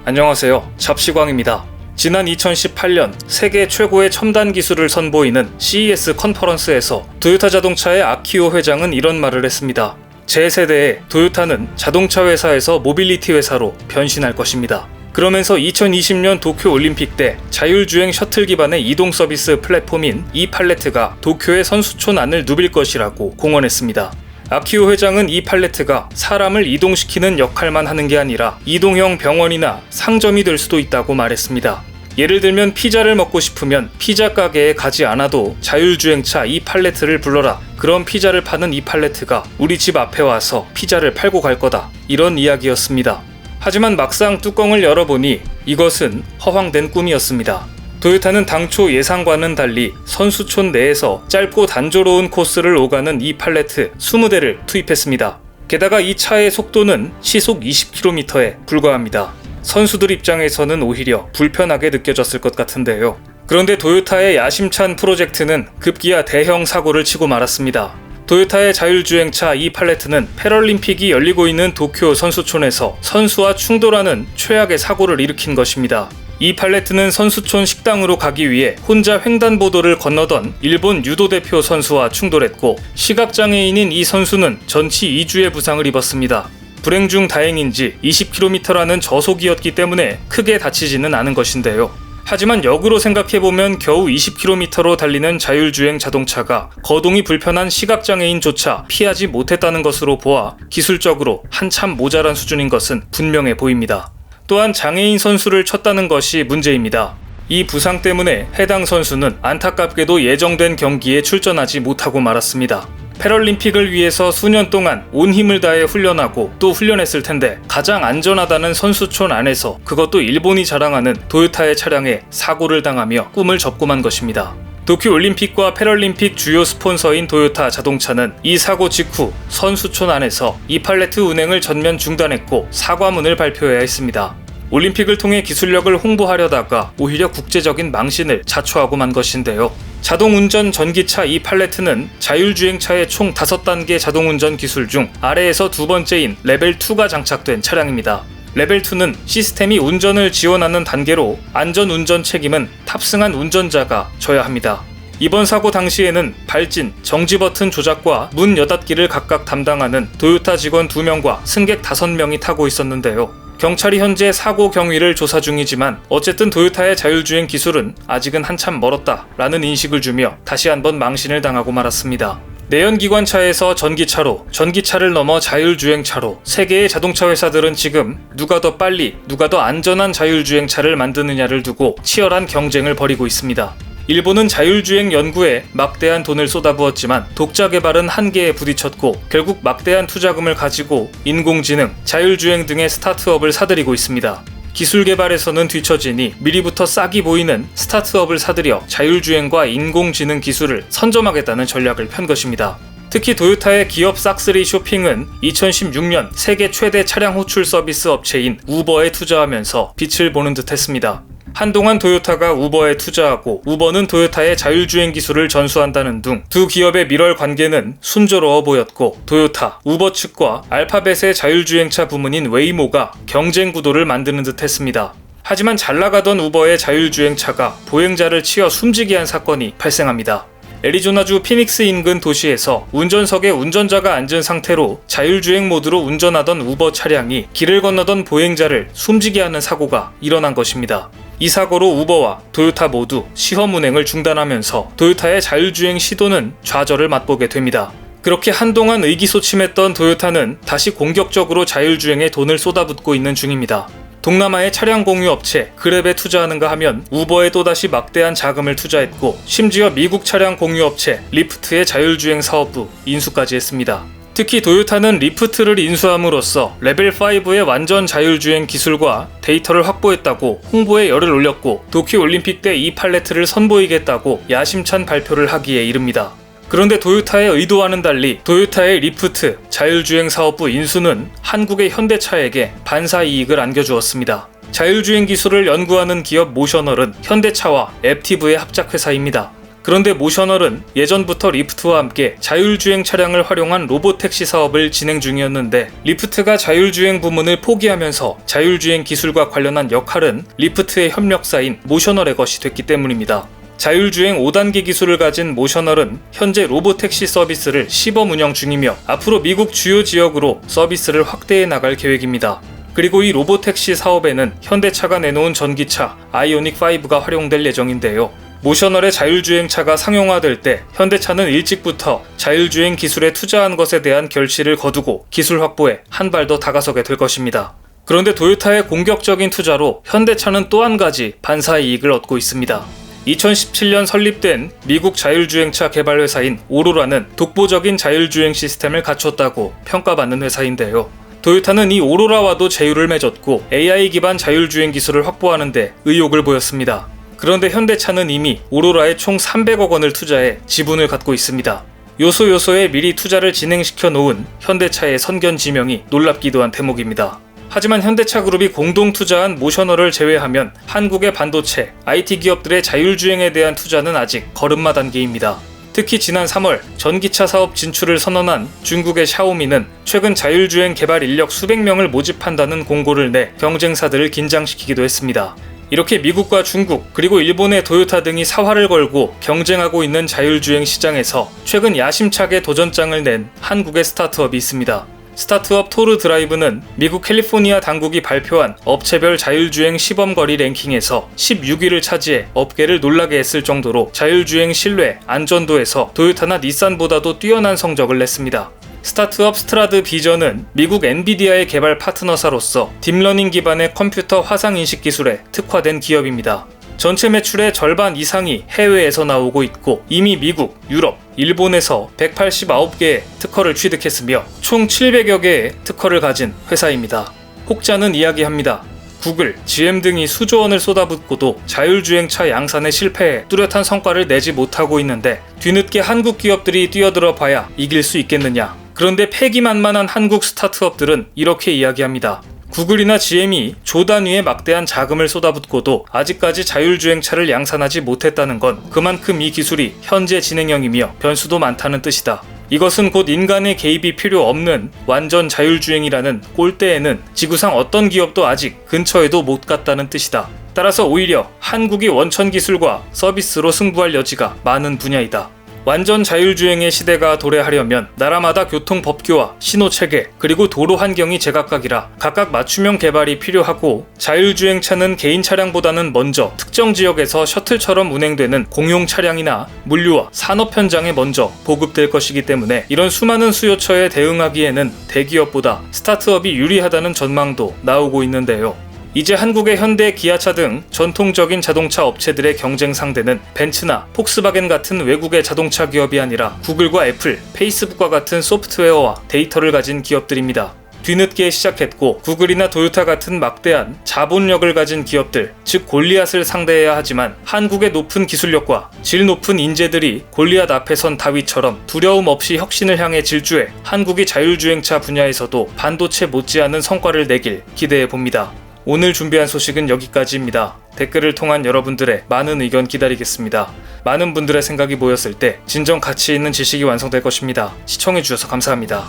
안녕하세요. 잡시광입니다. 지난 2018년 세계 최고의 첨단 기술을 선보이는 CES 컨퍼런스에서 도요타 자동차의 아키오 회장은 이런 말을 했습니다. 제 세대에 도요타는 자동차 회사에서 모빌리티 회사로 변신할 것입니다. 그러면서 2020년 도쿄 올림픽 때 자율주행 셔틀 기반의 이동 서비스 플랫폼인 이팔레트가 도쿄의 선수촌 안을 누빌 것이라고 공언했습니다. 아키오 회장은 이팔레트가 사람을 이동시키는 역할만 하는 게 아니라 이동형 병원이나 상점이 될 수도 있다고 말했습니다. 예를 들면 피자를 먹고 싶으면 피자 가게에 가지 않아도 자율주행차 이팔레트를 불러라. 그럼 피자를 파는 이팔레트가 우리 집 앞에 와서 피자를 팔고 갈 거다. 이런 이야기였습니다. 하지만 막상 뚜껑을 열어보니 이것은 허황된 꿈이었습니다. 도요타는 당초 예상과는 달리 선수촌 내에서 짧고 단조로운 코스를 오가는 이팔레트 20대를 투입했습니다. 게다가 이 차의 속도는 시속 20km에 불과합니다. 선수들 입장에서는 오히려 불편하게 느껴졌을 것 같은데요. 그런데 도요타의 야심찬 프로젝트는 급기야 대형 사고를 치고 말았습니다. 도요타의 자율주행차 이팔레트는 패럴림픽이 열리고 있는 도쿄 선수촌에서 선수와 충돌하는 최악의 사고를 일으킨 것입니다. 이팔레트는 선수촌 식당으로 가기 위해 혼자 횡단보도를 건너던 일본 유도 대표 선수와 충돌했고 시각장애인인 이 선수는 전치 2주의 부상을 입었습니다. 불행 중 다행인지 20km라는 저속이었기 때문에 크게 다치지는 않은 것인데요. 하지만 역으로 생각해보면 겨우 20km로 달리는 자율주행 자동차가 거동이 불편한 시각장애인조차 피하지 못했다는 것으로 보아 기술적으로 한참 모자란 수준인 것은 분명해 보입니다. 또한 장애인 선수를 쳤다는 것이 문제입니다. 이 부상 때문에 해당 선수는 안타깝게도 예정된 경기에 출전하지 못하고 말았습니다. 패럴림픽을 위해서 수년 동안 온 힘을 다해 훈련하고 또 훈련했을 텐데 가장 안전하다는 선수촌 안에서 그것도 일본이 자랑하는 도요타의 차량에 사고를 당하며 꿈을 접고만 것입니다. 도쿄 올림픽과 패럴림픽 주요 스폰서인 도요타 자동차는 이 사고 직후 선수촌 안에서 이팔레트 운행을 전면 중단했고 사과문을 발표해야 했습니다. 올림픽을 통해 기술력을 홍보하려다가 오히려 국제적인 망신을 자초하고 만 것인데요. 자동운전 전기차 이팔레트는 자율주행차의 총 5단계 자동운전 기술 중 아래에서 두 번째인 레벨2가 장착된 차량입니다. 레벨2는 시스템이 운전을 지원하는 단계로 안전운전 책임은 탑승한 운전자가 져야 합니다. 이번 사고 당시에는 발진, 정지 버튼 조작과 문 여닫기를 각각 담당하는 도요타 직원 2명과 승객 5명이 타고 있었는데요. 경찰이 현재 사고 경위를 조사 중이지만 어쨌든 도요타의 자율주행 기술은 아직은 한참 멀었다라는 인식을 주며 다시 한번 망신을 당하고 말았습니다. 내연기관차에서 전기차로, 전기차를 넘어 자율주행차로 세계의 자동차 회사들은 지금 누가 더 빨리, 누가 더 안전한 자율주행차를 만드느냐를 두고 치열한 경쟁을 벌이고 있습니다. 일본은 자율주행 연구에 막대한 돈을 쏟아부었지만 독자 개발은 한계에 부딪혔고 결국 막대한 투자금을 가지고 인공지능, 자율주행 등의 스타트업을 사들이고 있습니다. 기술 개발에서는 뒤처지니 미리부터 싹이 보이는 스타트업을 사들여 자율주행과 인공지능 기술을 선점하겠다는 전략을 편 것입니다. 특히 도요타의 기업 싹쓸이 쇼핑은 2016년 세계 최대 차량 호출 서비스 업체인 우버에 투자하면서 빛을 보는 듯 했습니다. 한동안 도요타가 우버에 투자하고 우버는 도요타의 자율주행 기술을 전수한다는 등 두 기업의 밀월 관계는 순조로워 보였고 도요타, 우버 측과 알파벳의 자율주행차 부문인 웨이모가 경쟁 구도를 만드는 듯 했습니다. 하지만 잘나가던 우버의 자율주행차가 보행자를 치어 숨지게 한 사건이 발생합니다. 애리조나주 피닉스 인근 도시에서 운전석에 운전자가 앉은 상태로 자율주행 모드로 운전하던 우버 차량이 길을 건너던 보행자를 숨지게 하는 사고가 일어난 것입니다. 이 사고로 우버와 도요타 모두 시험 운행을 중단하면서 도요타의 자율주행 시도는 좌절을 맛보게 됩니다. 그렇게 한동안 의기소침했던 도요타는 다시 공격적으로 자율주행에 돈을 쏟아붓고 있는 중입니다. 동남아의 차량 공유 업체 그랩에 투자하는가 하면 우버에 또다시 막대한 자금을 투자했고 심지어 미국 차량 공유 업체 리프트의 자율주행 사업부 인수까지 했습니다. 특히 도요타는 리프트를 인수함으로써 레벨5의 완전 자율주행 기술과 데이터를 확보했다고 홍보에 열을 올렸고 도쿄 올림픽 때 이팔레트를 선보이겠다고 야심찬 발표를 하기에 이릅니다. 그런데 도요타의 의도와는 달리 도요타의 리프트 자율주행 사업부 인수는 한국의 현대차에게 반사 이익을 안겨주었습니다. 자율주행 기술을 연구하는 기업 모셔널은 현대차와 앱티브의 합작회사입니다. 그런데 모셔널은 예전부터 리프트와 함께 자율주행 차량을 활용한 로보택시 사업을 진행 중이었는데 리프트가 자율주행 부문을 포기하면서 자율주행 기술과 관련한 역할은 리프트의 협력사인 모셔널의 것이 됐기 때문입니다. 자율주행 5단계 기술을 가진 모셔널은 현재 로보택시 서비스를 시범 운영 중이며 앞으로 미국 주요 지역으로 서비스를 확대해 나갈 계획입니다. 그리고 이 로보택시 사업에는 현대차가 내놓은 전기차 아이오닉5가 활용될 예정인데요. 모셔널의 자율주행차가 상용화될 때 현대차는 일찍부터 자율주행 기술에 투자한 것에 대한 결실을 거두고 기술 확보에 한 발 더 다가서게 될 것입니다. 그런데 도요타의 공격적인 투자로 현대차는 또 한 가지 반사 이익을 얻고 있습니다. 2017년 설립된 미국 자율주행차 개발 회사인 오로라는 독보적인 자율주행 시스템을 갖췄다고 평가받는 회사인데요. 도요타는 이 오로라와도 제휴를 맺었고 AI 기반 자율주행 기술을 확보하는 데 의욕을 보였습니다. 그런데 현대차는 이미 오로라에 총 300억 원을 투자해 지분을 갖고 있습니다. 요소요소에 미리 투자를 진행시켜 놓은 현대차의 선견지명이 놀랍기도 한 대목입니다. 하지만 현대차 그룹이 공동 투자한 모셔널을 제외하면 한국의 반도체, IT 기업들의 자율주행에 대한 투자는 아직 걸음마 단계입니다. 특히 지난 3월 전기차 사업 진출을 선언한 중국의 샤오미는 최근 자율주행 개발 인력 수백 명을 모집한다는 공고를 내 경쟁사들을 긴장시키기도 했습니다. 이렇게 미국과 중국 그리고 일본의 도요타 등이 사활을 걸고 경쟁하고 있는 자율주행 시장에서 최근 야심차게 도전장을 낸 한국의 스타트업이 있습니다. 스타트업 토르 드라이브는 미국 캘리포니아 당국이 발표한 업체별 자율주행 시범거리 랭킹에서 16위를 차지해 업계를 놀라게 했을 정도로 자율주행 신뢰, 안전도에서 도요타나 닛산보다도 뛰어난 성적을 냈습니다. 스타트업 스트라드 비전은 미국 엔비디아의 개발 파트너사로서 딥러닝 기반의 컴퓨터 화상인식 기술에 특화된 기업입니다. 전체 매출의 절반 이상이 해외에서 나오고 있고 이미 미국, 유럽, 일본에서 189개의 특허를 취득했으며 총 700여 개의 특허를 가진 회사입니다. 혹자는 이야기합니다. 구글, GM 등이 수조 원을 쏟아붓고도 자율주행차 양산에 실패해 뚜렷한 성과를 내지 못하고 있는데 뒤늦게 한국 기업들이 뛰어들어 봐야 이길 수 있겠느냐. 그런데 패기만만한 한국 스타트업들은 이렇게 이야기합니다. 구글이나 GM이 조 단위의 막대한 자금을 쏟아붓고도 아직까지 자율주행차를 양산하지 못했다는 건 그만큼 이 기술이 현재 진행형이며 변수도 많다는 뜻이다. 이것은 곧 인간의 개입이 필요 없는 완전 자율주행이라는 꼴대에는 지구상 어떤 기업도 아직 근처에도 못 갔다는 뜻이다. 따라서 오히려 한국이 원천 기술과 서비스로 승부할 여지가 많은 분야이다. 완전 자율주행의 시대가 도래하려면 나라마다 교통법규와 신호체계 그리고 도로 환경이 제각각이라 각각 맞춤형 개발이 필요하고 자율주행차는 개인 차량보다는 먼저 특정 지역에서 셔틀처럼 운행되는 공용 차량이나 물류와 산업 현장에 먼저 보급될 것이기 때문에 이런 수많은 수요처에 대응하기에는 대기업보다 스타트업이 유리하다는 전망도 나오고 있는데요. 이제 한국의 현대, 기아차 등 전통적인 자동차 업체들의 경쟁 상대는 벤츠나 폭스바겐 같은 외국의 자동차 기업이 아니라 구글과 애플, 페이스북과 같은 소프트웨어와 데이터를 가진 기업들입니다. 뒤늦게 시작했고 구글이나 도요타 같은 막대한 자본력을 가진 기업들, 즉 골리앗을 상대해야 하지만 한국의 높은 기술력과 질 높은 인재들이 골리앗 앞에 선 다윗처럼 두려움 없이 혁신을 향해 질주해 한국이 자율주행차 분야에서도 반도체 못지않은 성과를 내길 기대해 봅니다. 오늘 준비한 소식은 여기까지입니다. 댓글을 통한 여러분들의 많은 의견 기다리겠습니다. 많은 분들의 생각이 모였을 때 진정 가치 있는 지식이 완성될 것입니다. 시청해주셔서 감사합니다.